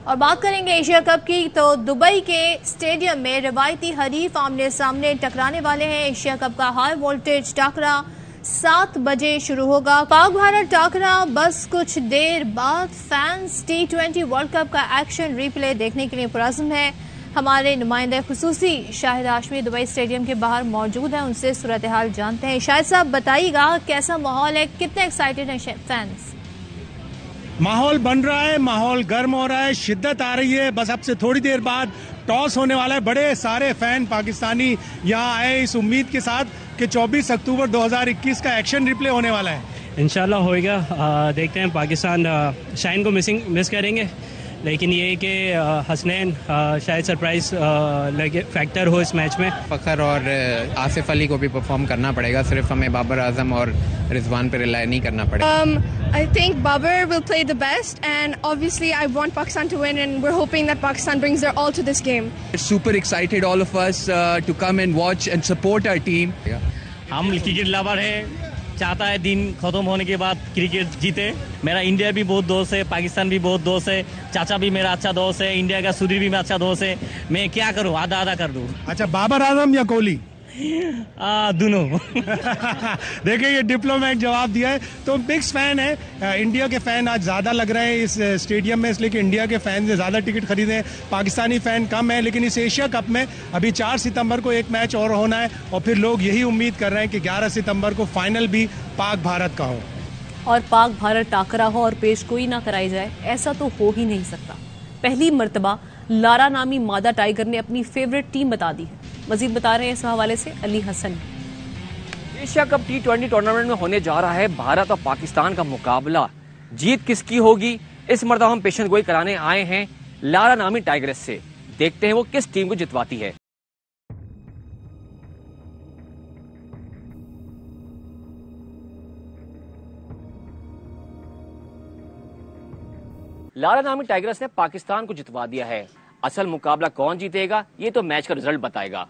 اور بات کریں گے ایشیا کپ کی تو دبئی کے اسٹیڈیم میں روایتی حریف آمنے سامنے ٹکرانے والے ہیں۔ ایشیا کپ کا ہائی وولٹیج ٹاکرا 7 بجے شروع ہوگا۔ پاک بھارت ٹاکرا بس کچھ دیر بعد فینس T20 ورلڈ کپ کا ایکشن ریپلے دیکھنے کے لیے پرعزم ہے۔ ہمارے نمائندہ خصوصی شاہد ہاشمی دبئی اسٹیڈیم کے باہر موجود ہیں، ان سے صورتحال جانتے ہیں۔ شاہد صاحب بتائیے گا کیسا ماحول ہے، کتنے ایکسائٹیڈ ہیں فینس؟ ماحول بن رہا ہے، ماحول گرم ہو رہا ہے، شدت آ رہی ہے۔ بس اب سے تھوڑی دیر بعد ٹاس ہونے والا ہے۔ بڑے سارے فین پاکستانی یہاں آئے اس امید کے ساتھ کہ 24 اکتوبر 2021 کا ایکشن ریپلے ہونے والا ہے۔ انشاءاللہ ہوئے گا، دیکھتے ہیں۔ پاکستان شاہین کو مس کریں گے، لیکن یہ کہ حسنین شاید سرپرائز فیکٹر ہو اس میچ میں۔ فخر اور آصف علی کو بھی پرفارم کرنا پڑے گا، صرف ہمیں بابر اعظم اور رضوان پہ ریلائی نہیں کرنا پڑے گا۔ I think Babar will play the best, and obviously I want Pakistan to win, and we're hoping that Pakistan brings their all to this game. Super excited all of us to come and watch and support our team. ہم cricket lower ہیں، چاہتا ہے دن ختم ہونے کے بعد cricket جیتے۔ میرا انڈیا بھی بہت دوست ہے، پاکستان بھی بہت دوست ہے، چاچا بھی میرا اچھا دوست ہے، انڈیا کا سودھی بھی میرا اچھا دوست ہے۔ میں کیا کروں، آدھا کر دوں۔ اچھا، بابر اعظم یا کوہلی؟ دونوں۔ دیکھیں یہ ڈپلومیٹ جواب دیا ہے۔ تو مکس فین ہے، انڈیا کے فین آج زیادہ لگ رہے ہیں اس اسٹیڈیم میں، اس لیے کہ انڈیا کے فین نے زیادہ ٹکٹ خریدے ہیں، پاکستانی فین کم ہیں۔ لیکن اس ایشیا کپ میں ابھی 4 ستمبر کو ایک میچ اور ہونا ہے، اور پھر لوگ یہی امید کر رہے ہیں کہ 11 ستمبر کو فائنل بھی پاک بھارت کا ہو، اور پاک بھارت ٹاکرا ہو اور پیش گوئی نہ کرائی جائے، ایسا تو ہو ہی نہیں سکتا۔ پہلی مرتبہ لارا نامی مادہ ٹائیگر نے اپنی فیوریٹ ٹیم بتا دی ہے۔ مزید بتا رہے ہیں اس حوالے سے علی حسن۔ ایشیا کپ T20 ٹورنامنٹ میں ہونے جا رہا ہے بھارت اور پاکستان کا مقابلہ۔ جیت کس کی ہوگی، اس مرتبہ ہم پیشن گوئی کرانے آئے ہیں لارا نامی ٹائیگرس سے۔ دیکھتے ہیں وہ کس ٹیم کو جتواتی ہے۔ لارا نامی ٹائیگرس نے پاکستان کو جتوا دیا ہے۔ اصل مقابلہ کون جیتے گا یہ تو میچ کا رزلٹ بتائے گا۔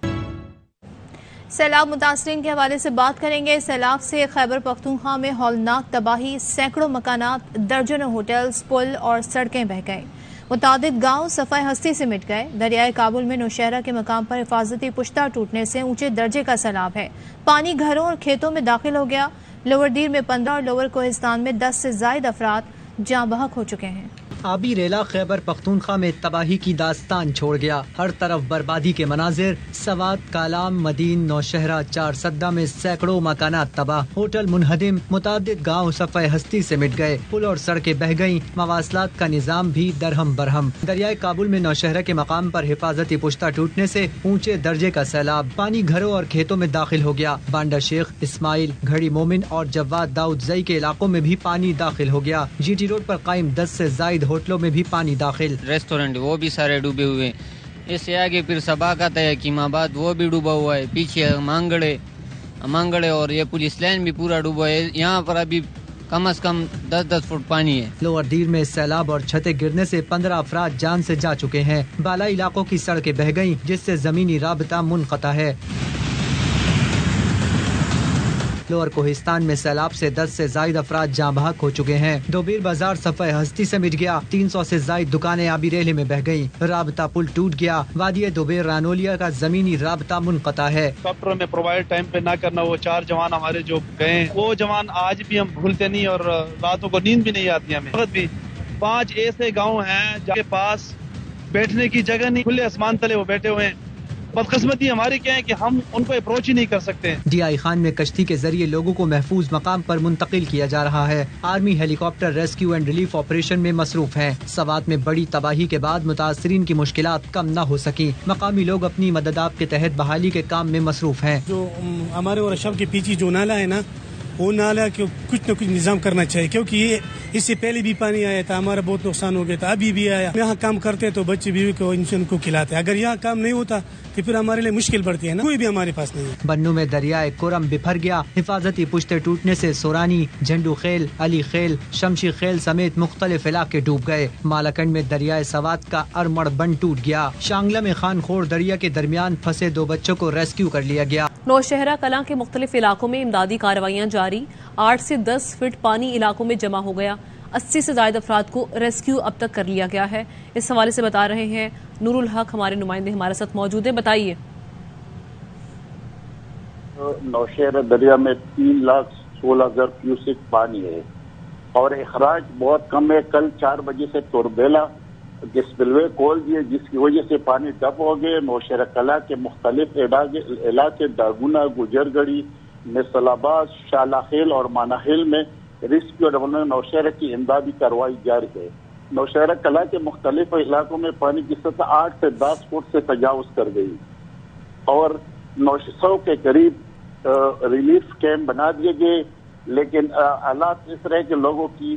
سیلاب متاثرین کے حوالے سے بات کریں گے۔ سیلاب سے خیبر پختونخوا میں ہولناک تباہی، سینکڑوں مکانات، درجنوں ہوٹلز، پل اور سڑکیں بہہ گئے۔ متعدد گاؤں صفحہ ہستی سے مٹ گئے۔ دریائے کابل میں نوشہرہ کے مقام پر حفاظتی پشتہ ٹوٹنے سے اونچے درجے کا سیلاب ہے۔ پانی گھروں اور کھیتوں میں داخل ہو گیا۔ لوور دیر میں 15 اور لوور کوہستان میں 10 سے زائد افراد جاں بحق ہو چکے ہیں۔ آبی ریلا خیبر پختونخوا میں تباہی کی داستان چھوڑ گیا۔ ہر طرف بربادی کے مناظر۔ سوات، کالام، مدین، نوشہرہ، چار سدہ میں سینکڑوں مکانات تباہ، ہوٹل منہدم، متعدد گاؤں صفحہ ہستی سے مٹ گئے، پل اور سڑکیں بہہ گئیں، مواصلات کا نظام بھی درہم برہم۔ دریائے کابل میں نوشہرہ کے مقام پر حفاظتی پشتہ ٹوٹنے سے اونچے درجے کا سیلاب، پانی گھروں اور کھیتوں میں داخل ہو گیا۔ بانڈا شیخ، اسماعیل، گھڑی مومن اور جواد داؤد زئی کے علاقوں میں بھی پانی داخل ہو گیا۔ جی ٹی روڈ پر قائم 10 سے زائد ہوٹلوں میں بھی پانی داخل۔ ریسٹورینٹ وہ بھی سارے ڈوبے ہوئے ہیں۔ اس سے آگے پھر سبا کا ہے حکیم آباد، وہ بھی ڈوبا ہوا ہے۔ پیچھے مانگڑے اور یہ پولیس لائن بھی پورا ڈوبا ہے۔ یہاں پر ابھی کم از کم 10 فٹ پانی ہے۔ لوور دیر میں سیلاب اور چھتیں گرنے سے 15 افراد جان سے جا چکے ہیں۔ بالائی علاقوں کی سڑکیں بہہ گئیں جس سے زمینی رابطہ منقطع ہے۔ لوور کوہستان میں سیلاب سے 10 سے زائد افراد جاں بحق ہو چکے ہیں۔ دوبیر بازار صفحہ ہستی سے مٹ گیا۔ 300 سے زائد دکانیں آبی ریلے میں بہہ گئیں۔ رابطہ پل ٹوٹ گیا۔ وادی دوبیر رانولیا کا زمینی رابطہ منقطع ہے۔ ڈاکٹروں نے پرووائڈ ٹائم پہ نہ کرنا، وہ 4 جوان ہمارے جو گئے، وہ جوان آج بھی ہم بھولتے نہیں، اور راتوں کو نیند بھی نہیں آتی ہمیں۔ وقت بھی 5 ایسے گاؤں ہیں جن کے پاس بیٹھنے کی جگہ نہیں، کھلے آسمان تلے وہ بیٹھے ہوئے ہیں۔ بدقسمتی ہماری کیا ہے کہ ہم ان کو اپروچ ہی نہیں کر سکتے۔ ڈی آئی خان میں کشتی کے ذریعے لوگوں کو محفوظ مقام پر منتقل کیا جا رہا ہے۔ Army Halley copter rescue and relief operation میں مصروف ہیں۔ سوات میں بڑی تباہی کے بعد متاثرین کی مشکلات کم نہ ہو سکی۔ مقامی لوگ اپنی مددات کے تحت بحالی کے کام میں مصروف ہیں۔ جو ہمارے اور اشرف کے پیچھے جو نالا ہے نا، وہ نالا کے کچھ نہ کچھ نظام کرنا چاہیے، کیونکہ یہ اس سے پہلے بھی پانی آیا تھا، ہمارا بہت نقصان ہو گیا تھا، ابھی بھی آیا۔ یہاں کام کرتے تو بچے بیوی کو انسان کو کھلاتے، اگر یہاں کام نہیں ہوتا تو پھر ہمارے لیے مشکل پڑتی ہے نا، کوئی بھی ہمارے پاس نہیں ہے۔ بنو میں دریائے کرم بپھر گیا۔ حفاظتی پشتے ٹوٹنے سے سورانی، جھنڈو خیل، علی خیل، شمشی خیل سمیت مختلف علاقے ڈوب گئے۔ مالاکنڈ میں دریائے سوات کا ارمڑ بند ٹوٹ گیا۔ شانگلہ میں خان خور دریا کے درمیان پھنسے 2 بچوں کو ریسکیو کر لیا گیا۔ نوشہرہ کلاں کے مختلف علاقوں میں امدادی کارروائیاں جاری۔ 8 سے 10 فٹ پانی علاقوں میں جمع ہو گیا۔ 80 से ज्यादा अफराद को रेस्क्यू अब तक कर लिया गया है। इस हवाले से बता रहे हैं नूरुल हक, हमारे नुमाइंदे हमारे साथ मौजूद हैं। बताइए। नौशहरा दरिया में 3,16,000 क्यूसेक पानी है और अखराज बहुत कम है। कल 4 बजे से तोरबेला के स्पिलवे खोल दिए, जिसकी वजह से पानी डब हो गए। नौशहरा कला के मुख्तलिफ इलाके दागुना, गुजरगढ़ी, मिसलाबाद, शालाखेल और मानाखेल में रेस्क्यू और नौशहरा की इमदादी कार्रवाई जारी है। नौशहरा कला के मुख्तलिफ इलाकों में पानी की सतह 8 से 10 फुट से तजावुज कर गई और 900 के करीब रिलीफ कैंप बना दिए गए, लेकिन हालात इस तरह के लोगों की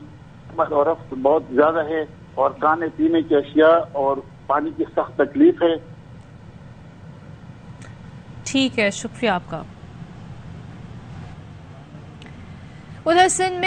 और रफ्त बहुत ज्यादा है और खाने पीने की अशिया और पानी की सख्त तकलीफ है। ठीक है, शुक्रिया आपका। उधर सिंध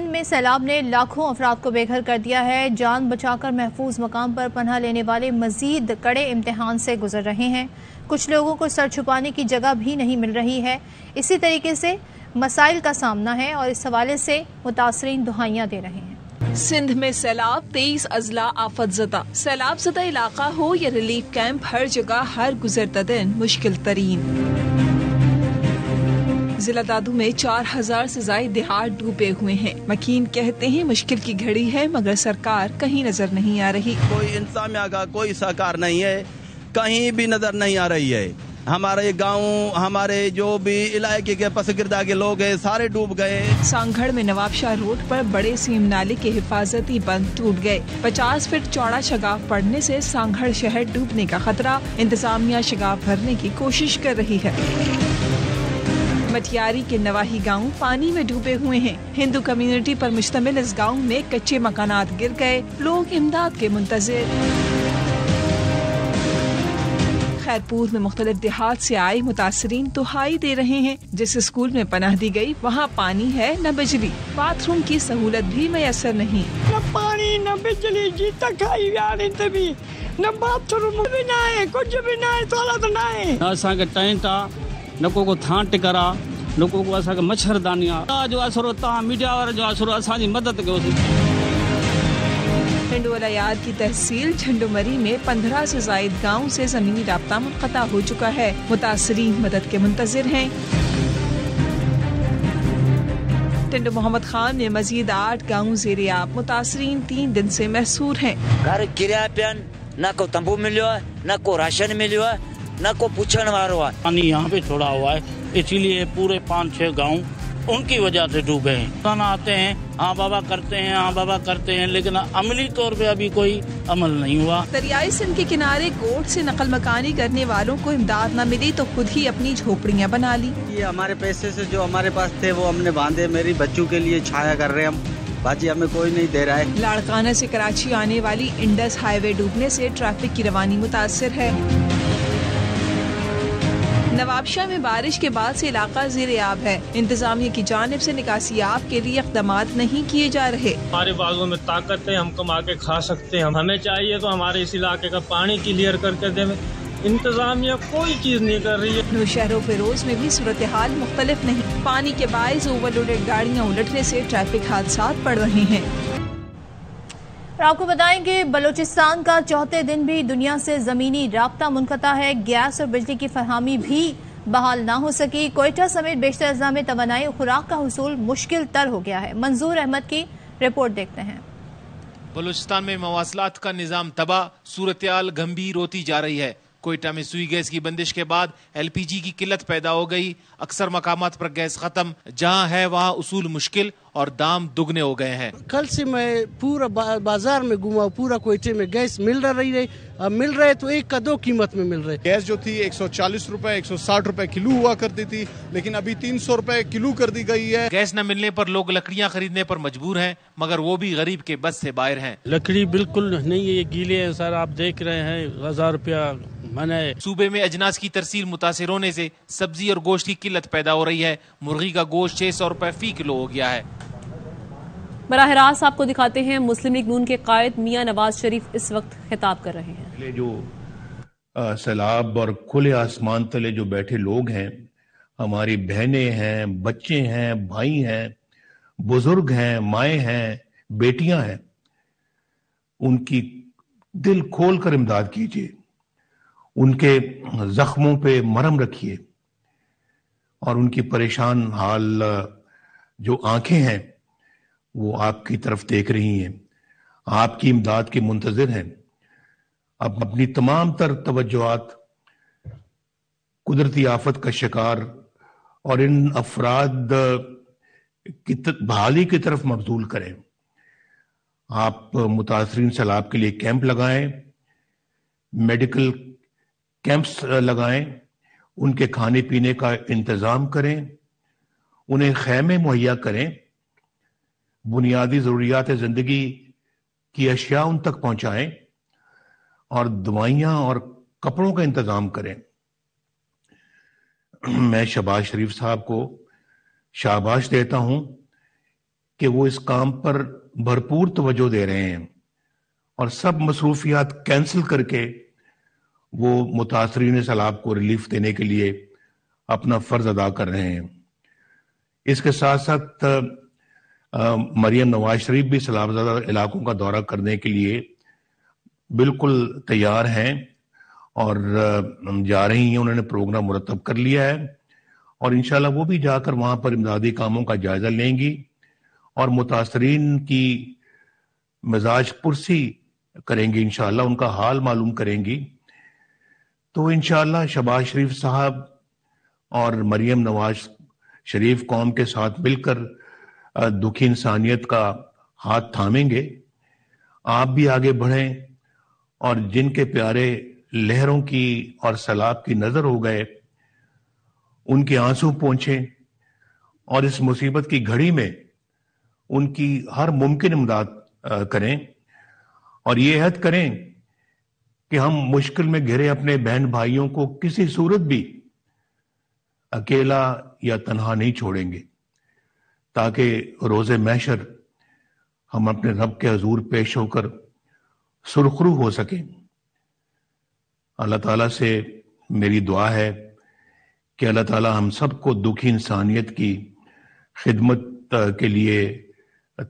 में सैलाब ने लाखों अफराद को बेघर कर दिया है। जान बचाकर महफूज मकाम पर पनाह लेने वाले मजीद कड़े इम्तिहान से गुजर रहे हैं। कुछ लोगों को सर छुपाने की जगह भी नहीं मिल रही है। इसी तरीके से मसाइल का सामना है और इस हवाले से मुतासरीन दुहाइयां दे रहे हैं। सिंध में सैलाब, 23 अजला आफत ज़दा। सैलाब ज़दा इलाका हो या रिलीफ कैंप, हर जगह हर गुजरता दिन मुश्किल तरीन। जिला दादू में 4,000 से ज्यादा देहात डूबे हुए हैं। मकीन कहते हैं मुश्किल की घड़ी है मगर सरकार कहीं नजर नहीं आ रही। कोई इंतजामिया का कोई सहकार नहीं है, कहीं भी नजर नहीं आ रही है। हमारे गांव, हमारे जो भी इलाके के पसगिरदा के लोग हैं सारे डूब गए। सांगड़ में नवाबशाह रोड पर बड़े सीम नाले के हिफाजती बंद टूट गए। 50 फीट चौड़ा शगाफ पड़ने से सांगड़ शहर डूबने का खतरा। इंतजामिया शगाफ भरने की कोशिश कर रही है। मटियारी के नवाही गांव पानी में डूबे हुए हैं। हिंदू कम्युनिटी पर मुश्तमिल इस गांव में कच्चे मकानात गिर गए, लोग इमदाद के मुंतजिर। खैरपुर में मुख्तलिफ देहात से आए मुतासरीन दुहाई दे रहे हैं। जिस स्कूल में पनाह दी गई वहाँ पानी है न बिजली, बाथरूम की सहूलत भी मैसर नहीं। न पानी न बिजली, जीता खाई भी न बाथरूम भी ना है, कुछ भी ना है, तो ना है। असांखे टेंट आ न को थां टिकर आ न को असांखे मच्छरदानी आ जो असर तव्हां मीडिया वारा जो असर असांजी मदद कयोसीं। हिंडोलायाद की तहसील झंडूमरी में 15 से जायद गाँव से जमीनी राब्ता मुनक़ता हो चुका है। मुतासरीन मदद के मुंतजिर हैं। टिंडो मोहम्मद खान में मजीद 8 गाँव ज़ेर-ए-आब। मुतासरीन 3 दिन से महसूर हैं। घर किराया पियन, न को तंबू मिलो है, न को राशन मिलो है, न को पूछने वालों है। पानी यहाँ पे छोड़ा हुआ है, इसलिए पूरे 5-6 गांव उनकी वजह से डूबे हैं। आते हैं, हाँ बाबा करते हैं, हाँ बाबा करते हैं, लेकिन अमली तौर पे अभी कोई अमल नहीं हुआ। दरियाई सिंध के किनारे गोट से नकल मकानी करने वालों को इमदाद न मिली तो खुद ही अपनी झोपड़ियाँ बना ली। ये हमारे पैसे से जो हमारे पास थे वो हमने बांधे। मेरी बच्चों के लिए छाया कर रहे हैं हम, बाजी हमें कोई नहीं दे रहा है। लाड़काना से कराची आने वाली इंडस हाईवे डूबने से ट्रैफिक की रवानी मुतासर है। नवाबशाह में बारिश के बाद से इलाका ज़ेर-ए-आब है। इंतजामिया की जानिब से निकासियाब के लिए इक़दामात नहीं किए जा रहे। हमारे बागों में ताकत है, हम कमा के खा सकते हैं। हमें चाहिए तो हमारे इस इलाके का पानी क्लियर करके दे। इंतजामिया कोई चीज नहीं कर रही है। शहरों फिरोज में भी सूरत हाल मुख्तलिफ नहीं। पानी के बाइस ओवरलोडेड गाड़ियाँ उलटने से ट्रैफिक हादसात बढ़ रहे हैं। आपको बताएं कि बलूचिस्तान का चौथे दिन भी दुनिया से जमीनी राब्ता मुनक़ता है। गैस और बिजली की फरहमी भी बहाल ना हो सकी। कोयटा समेत बेशतर अज़ला में तवानाई और खुराक का हुसूल मुश्किल तर हो गया है। मंजूर अहमद की रिपोर्ट देखते हैं। बलूचिस्तान में मवासलात का निज़ाम तबाह, सूरत-ए-हाल गंभीर होती जा रही है। कोयटा में सुई गैस की बंदिश के बाद LPG की किल्लत पैदा हो गई। अक्सर मकामात पर गैस खत्म, जहां है वहां उसूल मुश्किल और दाम दुगने हो गए हैं। कल से मैं पूरा बाजार में घुमा, पूरा कोयटे में गैस मिल रही है। अब मिल रहे तो 1 का 2 कीमत में मिल रहे। गैस जो थी 140 रुपए 160 रुपए किलो हुआ करती थी, लेकिन अभी 300 रुपए किलो कर दी गई है। गैस न मिलने पर लोग लकड़ियां खरीदने पर मजबूर हैं, मगर वो भी गरीब के बस से बाहर हैं। लकड़ी बिल्कुल नहीं है, ये गीले हैं सर, आप देख रहे हैं। 1000 रुपया मैंने। सूबे में अजनास की तरसील मुतासिर होने से सब्जी और गोश्त की किल्लत पैदा हो रही है। मुर्गी का गोश्त 600 रुपए फी किलो हो गया है। बराह रास्त आपको दिखाते हैं मुस्लिम लीग नून के कायद मियां नवाज शरीफ इस वक्त खिताब कर रहे हैं। जो सैलाब और खुले आसमान तले जो बैठे लोग हैं, हमारी बहनें हैं, बच्चे हैं, भाई हैं, बुजुर्ग हैं, माएँ हैं, बेटियां हैं, उनकी दिल खोल कर इमदाद कीजिए, उनके जख्मों पे मरहम रखिए और उनकी परेशान हाल जो आंखें हैं वो आपकी तरफ देख रही हैं, आपकी इमदाद के मुंतजिर हैं। अब अपनी तमाम तर तवज्जुआत कुदरती आफत का शिकार और इन अफराद की बहाली की तरफ मबजूल करें। आप मुतासरीन सैलाब के लिए कैंप लगाएं, मेडिकल कैंप्स लगाएं, उनके खाने पीने का इंतजाम करें, उन्हें खैमे मुहैया करें, बुनियादी ज़रूरियात ज़िंदगी की अशिया उन तक पहुंचाएं और दवाइयां और कपड़ों का इंतजाम करें। मैं शहबाज शरीफ साहब को शाबाश देता हूं कि वो इस काम पर भरपूर तवज्जो दे रहे हैं और सब मसरूफियात कैंसिल करके वो मुतासरीन सैलाब को रिलीफ देने के लिए अपना फर्ज अदा कर रहे हैं। इसके साथ साथ मरियम नवाज शरीफ भी सैलाबज़दा इलाकों का दौरा करने के लिए बिल्कुल तैयार हैं और जा रही हैं। उन्होंने प्रोग्राम मुरतब कर लिया है और इंशाल्लाह वो भी जाकर वहां पर इमदादी कामों का जायजा लेंगी और मुतासरीन की मिजाज पुरसी करेंगी, इंशाल्लाह उनका हाल मालूम करेंगी। तो इंशाल्लाह शहबाज शरीफ साहब और मरियम नवाज शरीफ कौम के साथ मिलकर दुखी इंसानियत का हाथ थामेंगे। आप भी आगे बढ़ें और जिनके प्यारे लहरों की और सैलाब की नजर हो गए उनके आंसू पोंछें और इस मुसीबत की घड़ी में उनकी हर मुमकिन इमदाद करें और ये अहद करें कि हम मुश्किल में घिरे अपने बहन भाइयों को किसी सूरत भी अकेला या तन्हा नहीं छोड़ेंगे, ताकि रोज़े महशर हम अपने रब के हजूर पेश होकर सुरखरू हो सकें। अल्लाह ताला से मेरी दुआ है कि अल्लाह ताला हम सबको दुखी इंसानियत की खिदमत के लिए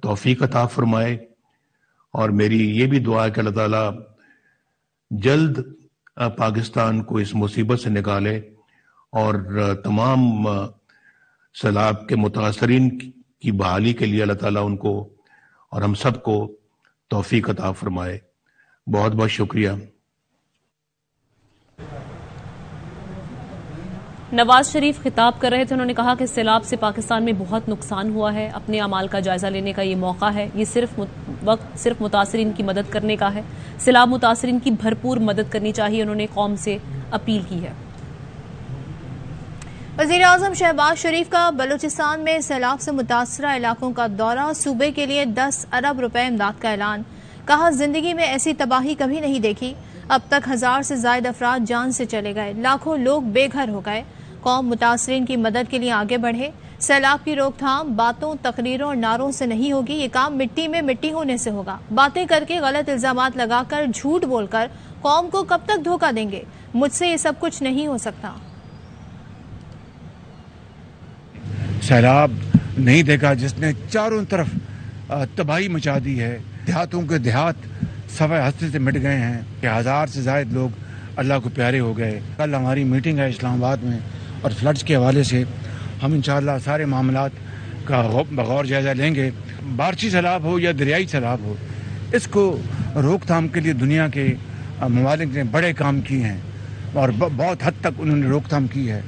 तौफीक अता फरमाए और मेरी ये भी दुआ है कि अल्लाह ताला जल्द पाकिस्तान को इस मुसीबत से निकाले और तमाम सैलाब के मुतासरीन की बहाली के लिए अल्लाह ताला उनको और हम सबको तौफीक अता फरमाए। बहुत बहुत शुक्रिया। नवाज शरीफ खिताब कर रहे थे, उन्होंने कहा कि सैलाब से पाकिस्तान में बहुत नुकसान हुआ है, अपने अमाल का जायजा लेने का ये मौका है, ये सिर्फ मुतासरीन की मदद करने का है, सैलाब मुतासरीन की भरपूर मदद करनी चाहिए, उन्होंने कौम से अपील की है। वज़ीर-ए-आज़म शहबाज शरीफ का बलूचिस्तान में सैलाब से मुतासरा इलाकों का दौरा, सूबे के लिए 10 अरब रुपए इमदाद का ऐलान। कहा जिंदगी में ऐसी तबाही कभी नहीं देखी, अब तक 1000 से ज्यादा अफराद जान से चले गए, लाखों लोग बेघर हो गए। कौम मुतासरीन की मदद के लिए आगे बढ़े। सैलाब की रोकथाम बातों, तकरीरों और नारों से नहीं होगी, ये काम मिट्टी में मिट्टी होने से होगा। बातें करके, गलत इल्जामात लगाकर, झूठ बोलकर कौम को कब तक धोखा देंगे? मुझसे ये सब कुछ नहीं हो सकता। सैलाब नहीं देखा जिसने चारों तरफ तबाही मचा दी है, देहातों के देहात सफ़े हस्ते से मिट गए हैं कि 1000 से ज़ायद लोग अल्लाह को प्यारे हो गए। कल हमारी मीटिंग है इस्लामाबाद में और फ्लड्स के हवाले से हम इंशाअल्लाह सारे मामलात का बगौर जायजा लेंगे। बारिशी सैलाब हो या दरियाई सैलाब हो, इसको रोकथाम के लिए दुनिया के ममालिक ने बड़े काम किए हैं और बहुत हद तक उन्होंने रोकथाम की है,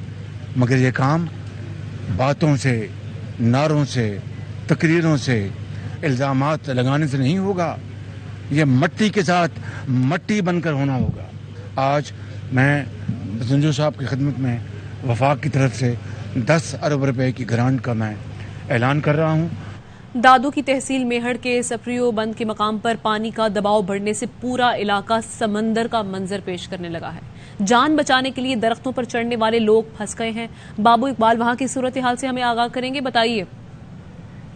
मगर ये काम बातों से, नारों से, तकरीरों से, इल्ज़ामात लगाने से नहीं होगा। ये मट्टी के साथ मट्टी बनकर होना होगा। आज मैं संजू साहब की खिदमत में वफाक की तरफ से 10 अरब रुपए की ग्रांट का मैं ऐलान कर रहा हूँ। दादू की तहसील मेहड़ के सप्रियो बंद के मकाम पर पानी का दबाव बढ़ने से पूरा इलाका समंदर का मंजर पेश करने लगा है। जान बचाने के लिए दरख्तों पर चढ़ने वाले लोग फंस गए हैं। बाबू इकबाल वहां की सूरत हाल से हमें आगाह करेंगे, बताइए।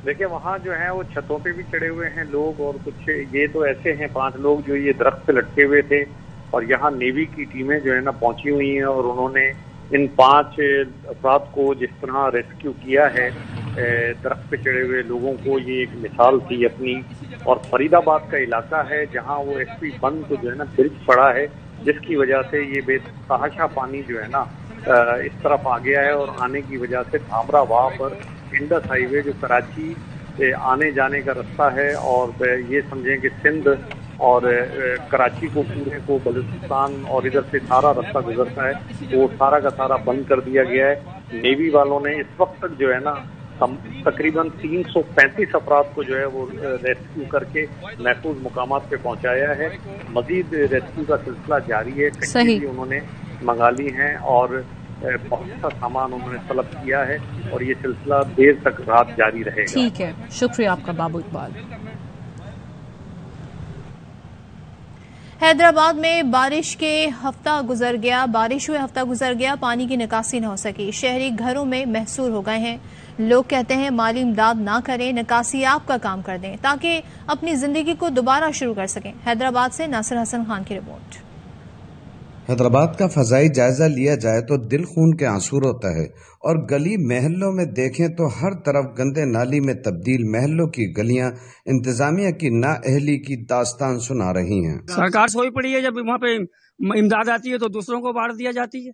देखिए वहाँ जो है वो छतों पे भी चढ़े हुए हैं लोग और कुछ ये तो ऐसे हैं 5 लोग जो ये दरख्त पे लटके हुए थे और यहाँ नेवी की टीमें जो है ना पहुंची हुई हैं और उन्होंने इन 5 अफराद को जिस तरह रेस्क्यू किया है दरख्त पे चढ़े हुए लोगों को ये एक मिसाल थी अपनी। और फरीदाबाद का इलाका है जहाँ वो एसपी बंद को जो है ना ब्रिज पड़ा है, जिसकी वजह से ये बेतहाशा पानी जो है ना इस तरफ आ गया है। और आने की वजह से धामरा वहाँ पर इंडस हाईवे जो कराची आने जाने का रास्ता है, और ये समझें कि सिंध और कराची को पूरे को बलूचिस्तान और इधर से सारा रास्ता गुजरता है, वो सारा का सारा बंद कर दिया गया है। नेवी वालों ने इस वक्त तक जो है ना तकरीबन 335 अफराद को जो है वो रेस्क्यू करके महफूज मुकामात पे पहुंचाया है। मजीद रेस्क्यू का सिलसिला जारी है। सही उन्होंने मंगा ली हैं और बहुत सा सामान उन्होंने तलब किया है, और ये सिलसिला देर तक रात जारी रहेगा। ठीक है, शुक्रिया आपका बाबू इकबाल। हैदराबाद में बारिश हुए हफ्ता गुजर गया, पानी की निकासी न हो सकी। शहरी घरों में महसूर हो गए हैं। लोग कहते हैं माली इमदाद ना करें, निकासी आपका काम कर दें ताकि अपनी जिंदगी को दोबारा शुरू कर सकें। हैदराबाद से नासिर हसन खान की रिपोर्ट। हैदराबाद का फजाई जायजा लिया जाए तो दिल खून के आंसू होता है, और गली महल्लों में देखें तो हर तरफ गंदे नाली में तब्दील महल्लों की गलियां इंतजामिया की नाअहली की दास्तान सुना रही हैं। सरकार सोई पड़ी है, जब वहाँ पे इमदाद आती है तो दूसरों को बांट दिया जाती है,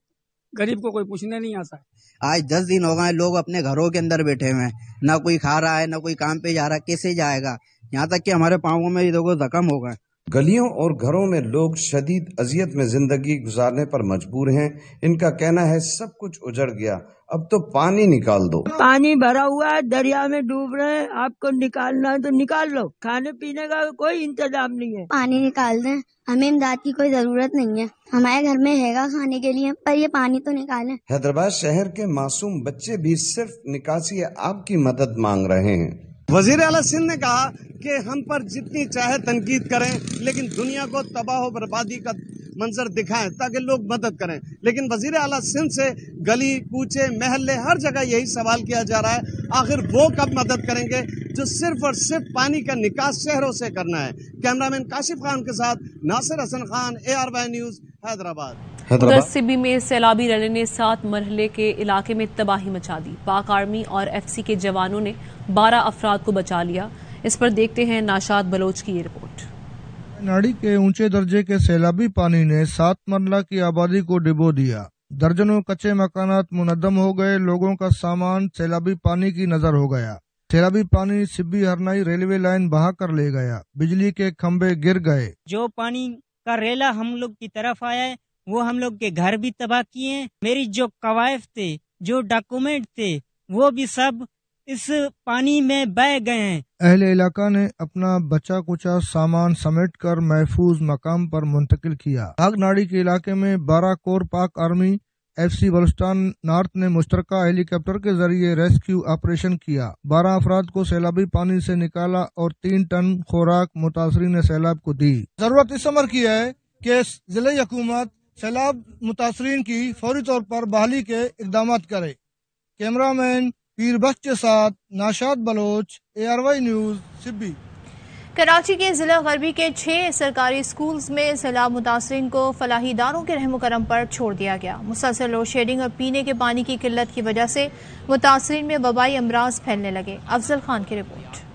गरीब को कोई पूछने नहीं आता है। आज 10 दिन हो गए लोग अपने घरों के अंदर बैठे हुए हैं, ना कोई खा रहा है ना कोई काम पे जा रहा है, कैसे जाएगा। यहाँ तक कि हमारे पाँवों में देखो जख्म हो गए। गलियों और घरों में लोग शदीद अजियत में जिंदगी गुजारने पर मजबूर हैं। इनका कहना है सब कुछ उजड़ गया, अब तो पानी निकाल दो। पानी भरा हुआ है, दरिया में डूब रहे हैं, आपको निकालना है तो निकाल लो। खाने पीने का कोई इंतजाम नहीं है, पानी निकाल दें। हमें इमदाद की कोई जरूरत नहीं है, हमारे घर में हैगा खाने के लिए, पर ये पानी तो निकालें। हैदराबाद शहर के मासूम बच्चे भी सिर्फ निकासी आपकी मदद मांग रहे हैं। वजीर आला सिंध ने कहा कि हम पर जितनी चाहे तनकीद करें, लेकिन दुनिया को तबाह व बर्बादी का मंजर दिखाएं ताकि लोग मदद करें। लेकिन वजीर आला सिंध से गली कूचे महल्ले हर जगह यही सवाल किया जा रहा है, आखिर वो कब मदद करेंगे जो सिर्फ और सिर्फ पानी का निकास शहरों से करना है। कैमरामैन काशिफ खान के साथ नासिर हसन खान, ARY न्यूज, हैदराबाद। उधर सिबी में सैलाबी रैली ने 7 मरहले के इलाके में तबाही मचा दी। पाक आर्मी और FC के जवानों ने 12 अफराद को बचा लिया। इस पर देखते हैं नाशाद बलोच की ये रिपोर्ट। नाड़ी के ऊंचे दर्जे के सैलाबी पानी ने 7 मरला की आबादी को डुबो दिया। दर्जनों कच्चे मकानात मुनद्दम हो गए, लोगों का सामान सैलाबी पानी की नजर हो गया। सैलाबी पानी सिब्बी हरनाई रेलवे लाइन बहा कर ले गया, बिजली के खंभे गिर गए। जो पानी का रेला हम लोग की तरफ आया है वो हम लोग के घर भी तबाह किए हैं। मेरी जो कवायफ थे, जो डॉक्यूमेंट थे, वो भी सब इस पानी में बह गए हैं। अहले इलाका ने अपना बचा कुचा सामान समेट कर महफूज मकाम पर मुंतकिल किया। नागनाड़ी के इलाके में 12 कोर पाक आर्मी FC बलूचिस्तान नॉर्थ ने मुश्तरका हेलीकॉप्टर के जरिए रेस्क्यू ऑपरेशन किया। 12 अफराद को सैलाबी पानी से निकाला और 3 टन खुराक मुतासरीन सैलाब को दी। जरूरत इस अमर की है कि जिले हुकूमत सैलाब मुतासरीन की फौरी तौर पर बहाली के इकदाम करे। कैमरामैन पीर बख्श के साथ नाशाद बलोच, ARY न्यूज, सिब्बी। कराची के जिला गरबी के 6 सरकारी स्कूल्स में सैलाब मुतासरीन को फलाही इदारों के रहम करम पर छोड़ दिया गया। मुसलसल लोड शेडिंग और पीने के पानी की किल्लत की वजह से मुतासरीन में वबाई अमराज फैलने लगे। अफजल खान की रिपोर्ट।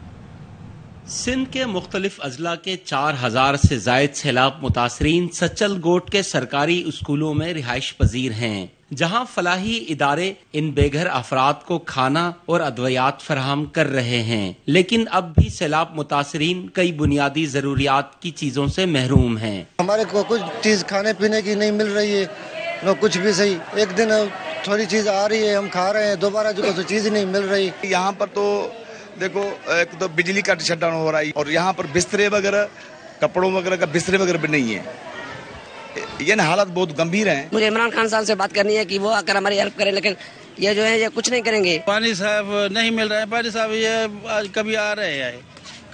सिंध के मुख्तलिफ अजला के 4000 से जायद सैलाब मुतासरीन सच्चल गोट के सरकारी स्कूलों में रिहाइश पजीर हैं, जहां फलाही इदारे इन बेघर अफराद को खाना और अद्वियात फराहम कर रहे हैं। लेकिन अब भी सैलाब मुतासरीन कई बुनियादी जरूरियात की चीजों से महरूम हैं। हमारे को कुछ चीज खाने पीने की नहीं मिल रही है, न कुछ भी सही। एक दिन थोड़ी चीज आ रही है, हम खा रहे हैं, दोबारा जो तो चीज नहीं मिल रही। यहाँ पर तो देखो एक तो बिजली का शटडाउन हो रहा है, और यहाँ पर बिस्तरे वगैरह, कपड़ों वगैरह का बिस्तरे वगैरह भी नहीं है। ये ना हालत बहुत गंभीर हैं। मुझे इमरान खान साहब से बात करनी है कि वो आकर हमारी हेल्प करें, लेकिन ये जो है ये कुछ नहीं करेंगे। पानी साहब नहीं मिल रहा है। पानी साहब ये आज कभी आ रहे हैं,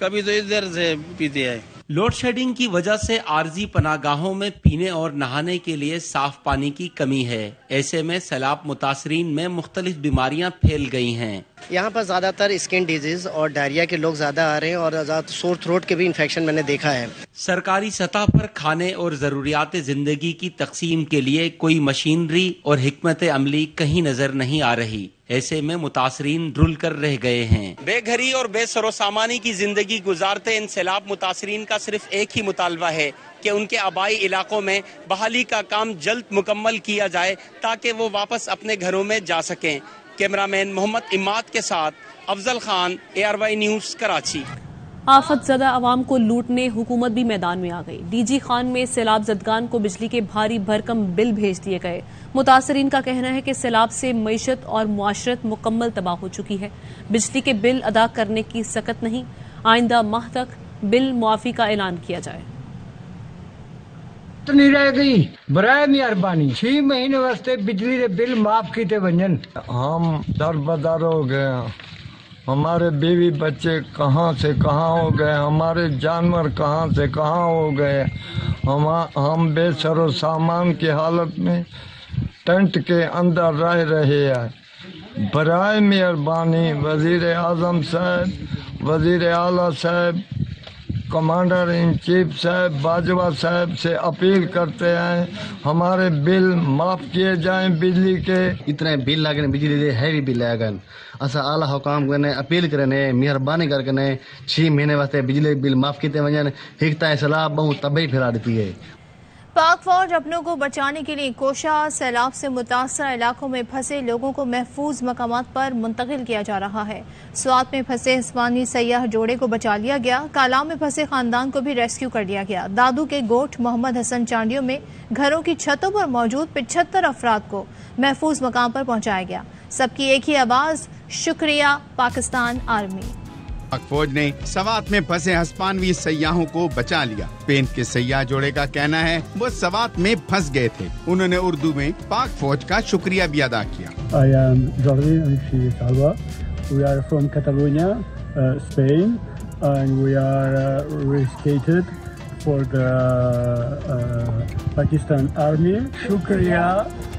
कभी तो इधर से पीते हैं। लोड शेडिंग की वजह से आरजी पनागाहों में पीने और नहाने के लिए साफ पानी की कमी है। ऐसे में सैलाब मुतासरीन में मुख्तलिफ बीमारियां फैल गई हैं। यहाँ पर ज़्यादा तर स्किन डिजीज और डायरिया के लोग ज़्यादा आ रहे हैं और ज़्यादा सोर थ्रोट के भी इन्फेक्शन मैंने देखा है। सरकारी सतह पर खाने और ज़रूरियात ज़िंदगी की तकसीम के लिए कोई मशीनरी और हिकमत अमली कहीं नज़र नहीं आ रही। ऐसे में मुतासरीन रुल कर रह गए हैं। बेघरी और बेसरोसामानी की जिंदगी गुजारते इन सैलाब मुतासरीन का सिर्फ एक ही मुतालबा है कि उनके आबाई इलाकों में बहाली का काम जल्द मुकम्मल किया जाए ताकि वो वापस अपने घरों में जा सकें। कैमरामैन मोहम्मद इमाद के साथ अफजल खान, ARY न्यूज़, कराची। आफत ज़दा आवाम को लूटने हुकूमत भी मैदान में आ गई। DG खान में सैलाब ज़दगान को बिजली के भारी भरकम बिल भेज दिए गए। मुतासरीन का कहना है कि सैलाब से मईशत और मुआशरत मुकम्मल तबाह हो चुकी है। बिजली के बिल अदा करने की सकत नहीं। आइंदा माह तक बिल मुआफ़ी का ऐलान किया जाए। नहीं रह गई, बराए मेहरबानी 6 महीने वास्ते बिजली के बिल माफ किए वजन। हम दरबदर हो गए, हमारे बीवी बच्चे कहाँ से कहाँ हो गए, हमारे जानवर कहाँ से कहाँ हो गए। हम बेसरो सामान की हालत में टेंट के अंदर रह रहे हैं। बराए मेहरबानी वजीर आजम साहब, वजीर आला साहब, कमांडर इन चीफ साहब, बाजवा साहब से अपील करते हैं हमारे बिल माफ़ किए जाएं बिजली के। इतने बिल लगे बिजली दे हैवी बिल लगन असा आला हुकाम करने अपील करने मेहरबानी करके 6 महीने वास्ते बिजली बिल माफ़ किए वजन। हिकता सैलाब बहुत तबाही फैला देती है। पाक फौज अपनों को बचाने के लिए कोशा सैलाब से मुतासर इलाकों में फंसे लोगों को महफूज मकामात पर मुंतकिल किया जा रहा है। स्वात में फंसे हिस्पानी सयाह जोड़े को बचा लिया गया। कालाम में फंसे खानदान को भी रेस्क्यू कर लिया गया। दादू के गोठ मोहम्मद हसन चांडियों में घरों की छतों पर मौजूद 75 अफराद को महफूज मकाम पर पहुंचाया गया। सबकी एक ही आवाज, शुक्रिया पाकिस्तान आर्मी। पाक फौज ने सवात में फंसे हिस्पानवी सयाहों को बचा लिया। पेंट के सयाह जोड़े का कहना है वो सवात में फंस गए थे। उन्होंने उर्दू में पाक फौज का शुक्रिया भी अदा किया। I am Jordi Alexi Salva. We are from Catalonia, Spain, and we are rescued for the Pakistan Army. शुक्रिया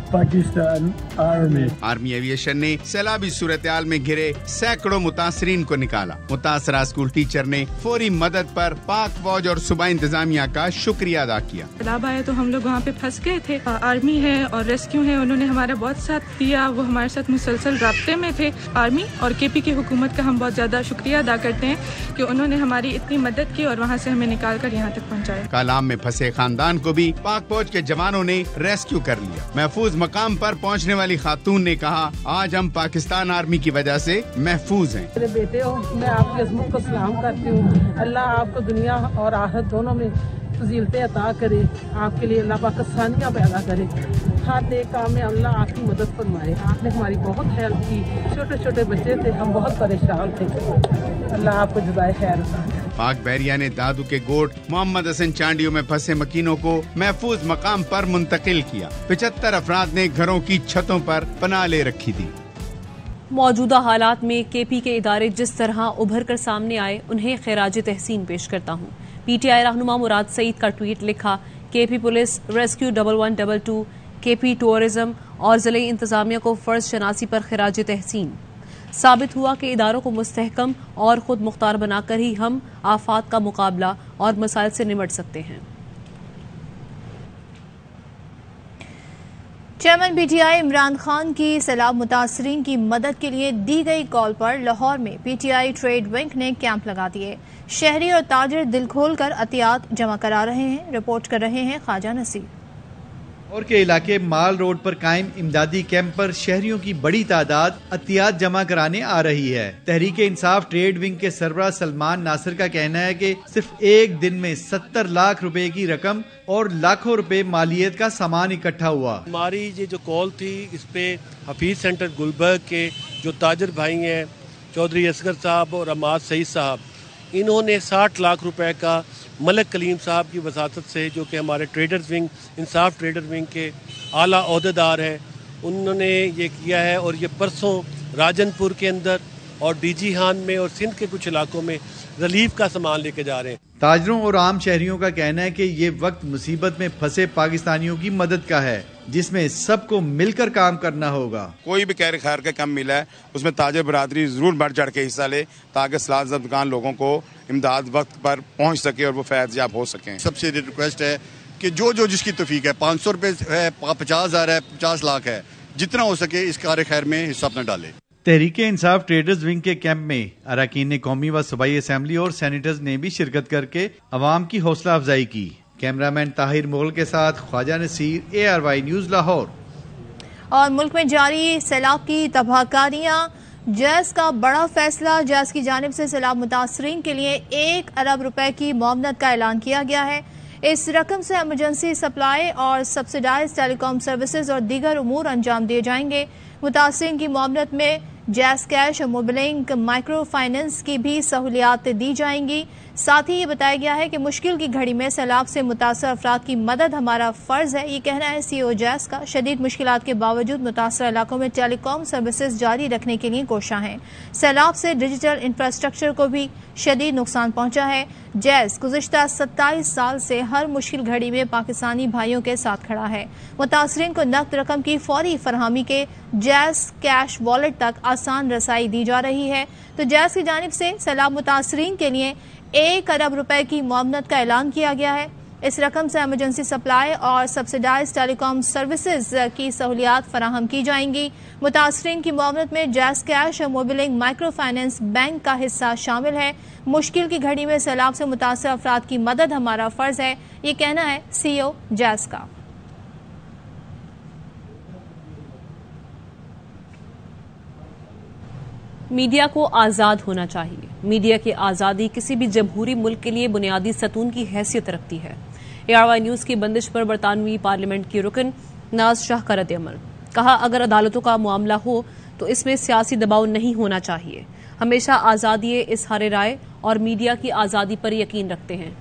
पाकिस्तान आर्मी एविएशन ने सैलाबी सूरत-ए-हाल में घिरे सैकड़ों मुतासरीन को निकाला। मुतासरा स्कूल टीचर ने फौरी मदद पर पाक फौज और सूबा इंतजामिया का शुक्रिया अदा किया। सैलाब आया तो हम लोग वहाँ पे फंस गए थे। आर्मी है और रेस्क्यू है, उन्होंने हमारा बहुत साथ दिया। वो हमारे साथ मुसलसल राब्ते में थे। आर्मी और KP की हुकूमत का हम बहुत ज्यादा शुक्रिया अदा करते हैं कि उन्होंने हमारी इतनी मदद की और वहाँ से हमें निकाल कर यहाँ तक पहुँचाया। कालाम में फंसे खानदान को भी पाक फौज के जवानों ने रेस्क्यू कर लिया। महफूज मकाम पर पहुंचने वाली खातून ने कहा, आज हम पाकिस्तान आर्मी की वजह से महफूज हैं। मेरे बेटे हो, मैं आपकी अज़मत को सलाम करती हूँ। अल्लाह आपको दुनिया और आखिरत दोनों में फजीलतें अता करे। आपके लिए अल्लाह पाकिस्तानियाँ पैदा करे। हर नेक काम में अल्लाह आपकी मदद फरमाए। आपने हमारी बहुत हेल्प की। छोटे छोटे बच्चे थे, हम बहुत परेशान थे। अल्लाह आपको जज़ाए खैर अता करे। पाक बहरिया ने दादू के गोठ मोहम्मद हसन चांडियों में फंसे मकीनों को महफूज मकाम पर मुंतकिल किया। 75 अफराद ने घरों की छतों पर पनाह ले रखी थी। मौजूदा हालात में KP के इदारे जिस तरह उभर कर सामने आए, उन्हें खैराज तहसीन पेश करता हूँ। PTI रहनुमा मुराद सईद का ट्वीट लिखा, KP police, rescue 1112, KP tourism और जिले इंतजामिया को फर्ज शनासी पर खैराज तहसीन। साबित हुआ कि इदारों को मुस्तहकम और खुद मुख्तार बनाकर ही हम आफात का मुकाबला और मसाइल से निपट सकते हैं। चेयरमैन PTI इमरान खान की सैलाब मुतासरीन की मदद के लिए दी गई कॉल पर लाहौर में PTI ट्रेड विंग ने कैंप लगा दिए। शहरी और ताजिर दिल खोल कर अतियात जमा करा रहे हैं। रिपोर्ट कर रहे हैं ख्वाजा नसीर। और के इलाके माल रोड पर कायम इमदादी कैंप पर शहरियों की बड़ी तादाद अतियात जमा कराने आ रही है। तहरीक इंसाफ ट्रेड विंग के सरबराह सलमान नासिर का कहना है कि सिर्फ एक दिन में 70 लाख रुपए की रकम और लाखों रुपए मालियत का सामान इकट्ठा हुआ। हमारी ये जो कॉल थी, इस पे हफीज सेंटर गुलबर्ग के जो ताजर भाई हैं, चौधरी असगर साहब और अमाद सईद साहब, इन्होंने 60 लाख रुपए का मलक कलीम साहब की वसातत से, जो कि हमारे ट्रेडर्स विंग इंसाफ ट्रेडर विंग के आला ओहदेदार हैं, उन्होंने ये किया है। और ये परसों राजनपुर के अंदर और DG खान में और सिंध के कुछ इलाकों में रिलीफ का सामान लेके जा रहे हैं। ताजरों और आम शहरियों का कहना है कि ये वक्त मुसीबत में फंसे पाकिस्तानियों की मदद का है, जिसमें सबको मिलकर काम करना होगा। कोई भी खैर खैर का काम मिला है उसमें ताजर बरादरी जरूर बढ़ चढ़ के हिस्सा ले, ताकि सलाहतमंद लोगों को इमदाद वक्त पर पहुंच सके और वो फैज़याब हो सकें। सबसे रिक्वेस्ट है कि जो जिसकी तौफीक है, 500 रुपये है, 50,000 है, 50 लाख है, जितना हो सके इस कार्य खैर में हिस्सा अपना डाले। तहरीक इंसाफ ट्रेडर्स विंग के कैंप में अरकान कौमी व सूबाई असम्बली और सैनिटर्स ने भी शिरकत करके अवाम की हौसला अफजाई की। कैमरामैन ताहिर मुगल के साथ ख्वाजा नसीर, ARY न्यूज़ लाहौर। और मुल्क में जारी सैलाब की तबाहकारियां, जैस का बड़ा फैसला, जैस की जानिब से सैलाब मुतासरीन के लिए 1 अरब रुपए की मुआवनत का ऐलान किया गया है। इस रकम से एमरजेंसी सप्लाई और सब्सिडाइज टेलीकॉम सर्विसेज और दीगर उमूर अंजाम दिए जाएंगे। मुतासरीन की मुआवनत में जैस कैश और मोबाइलिंग माइक्रो फाइनेंस की भी सहूलियात दी जाएंगी। साथ ही ये बताया गया है कि मुश्किल की घड़ी में सैलाब से मुतासर अफराद की मदद हमारा फर्ज है, ये कहना है CEO जैस का। शदीद मुश्किलात के बावजूद मुतासर इलाकों में टेलीकॉम सर्विसेज जारी रखने के लिए कोशिश हैं। सैलाब से डिजिटल इंफ्रास्ट्रक्चर को भी शदीद नुकसान पहुंचा है। जैस गुज़िश्ता 27 साल से हर मुश्किल घड़ी में पाकिस्तानी भाइयों के साथ खड़ा है। मुतासरीन को नकद रकम की फौरी फरहमी के जैस कैश वॉलेट तक आसान रसाई दी जा रही है। तो जैस की जानिब से सैलाब मुतासरीन के लिए 1 अरब रुपए की मुआवनत का ऐलान किया गया है। इस रकम से एमरजेंसी सप्लाई और सब्सिडाइज टेलीकॉम सर्विसेज की सहूलियात फराहम की जाएंगी। मुतासरीन की मुआवनत में जैस कैश और मोबाइलिंग माइक्रो फाइनेंस बैंक का हिस्सा शामिल है। मुश्किल की घड़ी में सैलाब से मुतासर अफराद की मदद हमारा फर्ज है, ये कहना है CEO जैस का। मीडिया को आज़ाद होना चाहिए। मीडिया की आज़ादी किसी भी जमहूरी मुल्क के लिए बुनियादी सतून की हैसियत रखती है। ARY न्यूज़ की बंदिश पर बरतानवी पार्लियामेंट की रुकन नाज शाह का रद्द-ए-अमल। कहा, अगर अदालतों का मामला हो तो इसमें सियासी दबाव नहीं होना चाहिए। हमेशा आज़ादी इज़हार राय और मीडिया की आज़ादी पर यकीन रखते हैं।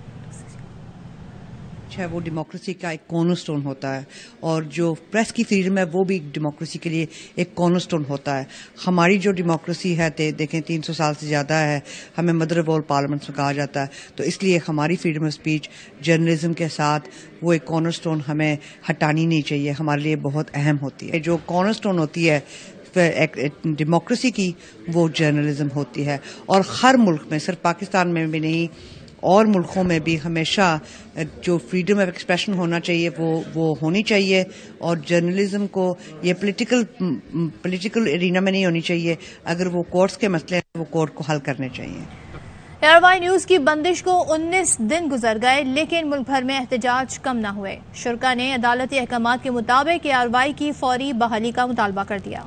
है वो डेमोक्रेसी का एक कॉर्नरस्टोन होता है, और जो प्रेस की फ्रीडम है वो भी डेमोक्रेसी के लिए एक कॉर्नरस्टोन होता है। हमारी जो डेमोक्रेसी है देखें 300 साल से ज़्यादा है, हमें मदर ऑफ ऑल पार्लियामेंट्स में कहा जाता है। तो इसलिए हमारी फ्रीडम ऑफ स्पीच जर्नलिज्म के साथ वो एक कॉर्नरस्टोन हमें हटानी नहीं चाहिए, हमारे लिए बहुत अहम होती है। जो कॉर्नरस्टोन होती है डेमोक्रेसी की वो जर्नलिज्म होती है, और हर मुल्क में, सिर्फ पाकिस्तान में भी नहीं और मुल्कों में भी हमेशा जो फ्रीडम ऑफ एक्सप्रेशन होना चाहिए वो होनी चाहिए। और जर्नलिज्म को ये पॉलिटिकल एरिना में नहीं होनी चाहिए। अगर वो कोर्ट्स के मसले हैं वो कोर्ट को हल करने चाहिए। ARY न्यूज़ की बंदिश को 19 दिन गुजर गए, लेकिन मुल्क भर में एहतजाज कम न हुए। शुरा ने अदालती अहकामात के मुताबिक ARY की फौरी बहाली का मुतालबा कर दिया।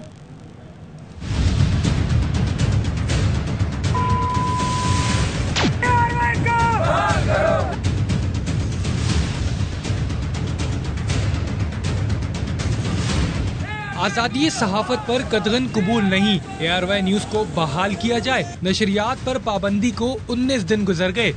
आजादी सहाफत पर कतगन कबूल नहीं, ARY न्यूज को बहाल किया जाए। नशरियात पर पाबंदी को 19 दिन गुजर गए।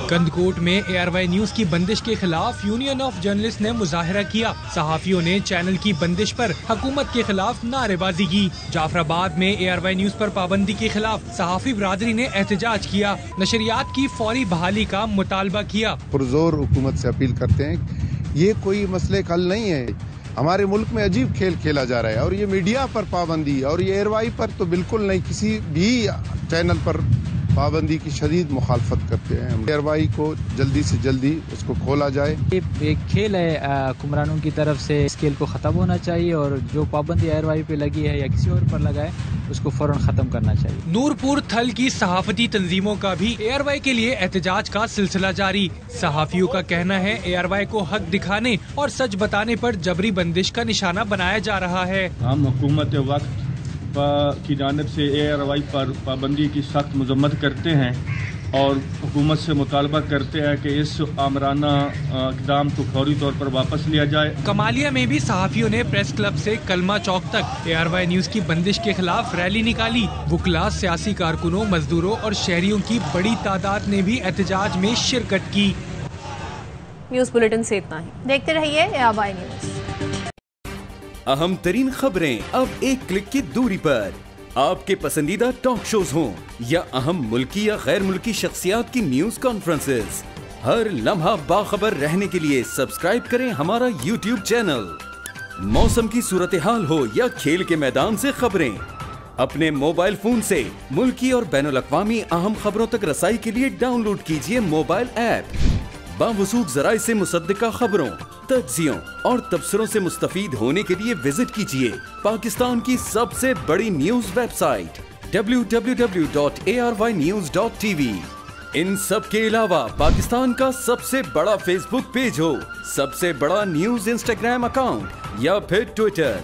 कंदकोट में ARY न्यूज की बंदिश के खिलाफ यूनियन ऑफ जर्नलिस्ट ने मुजाहरा किया। सहाफियों ने चैनल की बंदिश पर हुकूमत के खिलाफ नारेबाजी की। जाफराबाद में ARY न्यूज पर पाबंदी के खिलाफ सहाफी बरादरी ने एहतजाज किया। नशरियात की फौरी बहाली का मुतालबा किया। पुरजोर हुकूमत से अपील करते हैं, ये कोई मसले हल नहीं है। हमारे मुल्क में अजीब खेल खेला जा रहा है, और ये मीडिया पर पाबंदी और ये ARY पर तो बिल्कुल नहीं, किसी भी चैनल पर पाबंदी की शदीद मुखालफत करते हैं। ARY को जल्दी से जल्दी उसको खोला जाए। ये एक खेल है हुक्मरानों की तरफ से, इस खेल को ख़त्म होना चाहिए, और जो पाबंदी ARY पे लगी है या किसी और पर लगा है उसको फौरन ख़त्म करना चाहिए। नूरपुर थल की सहाफती तंजीमों का भी ARY के लिए एहतजाज का सिलसिला जारी। सहाफियों का कहना है ARY को हक दिखाने और सच बताने पर जबरी बंदिश का निशाना बनाया जा रहा है। हम हुकूमत वक्त की जानिब से ARY पर पाबंदी की सख्त मजम्मत करते हैं और हुकूमत से मुतालबा करते हैं कि इस आमराना इक़दाम को फौरी तौर पर वापस लिया जाए। कमालिया में भी सहाफियों ने प्रेस क्लब से कलमा चौक तक ARY न्यूज की बंदिश के खिलाफ रैली निकाली। वुकला, सियासी कारकुनों, मजदूरों और शहरियों की बड़ी तादाद ने भी एहतजाज में शिरकत की। न्यूज बुलेटिन से इतना ही, देखते रहिए ARY न्यूज। अहम तरीन खबरें अब एक क्लिक की दूरी पर। آپ کے پسندیدہ ٹاک شوز ہوں یا اہم ملکی یا غیر ملکی شخصیات کی نیوز کانفرنسز، ہر لمحہ باخبر رہنے کے لیے سبسکرائب کریں ہمارا یوٹیوب چینل۔ موسم کی صورتحال ہو یا کھیل کے میدان سے خبریں، اپنے موبائل فون سے ملکی اور بین الاقوامی اہم خبروں تک رسائی کے لیے ڈاؤن لوڈ کیجیے موبائل ایپ۔ باوثوق ذرائع سے مصدقہ خبروں، تجزیوں اور تبصروں سے مستفید ہونے کے لیے وزٹ کیجیے پاکستان کی سب سے بڑی نیوز ویب سائٹ www.arYnews.tv۔ ان سب کے علاوہ پاکستان کا سب سے بڑا فیس بک پیج ہو، سب سے بڑا نیوز انسٹاگرام اکاؤنٹ یا پھر ٹویٹر،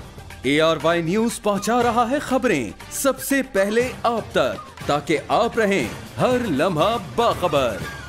ARY نیوز پہنچا رہا ہے خبریں سب سے پہلے آپ تک، تاکہ آپ رہیں ہر لمحہ باخبر۔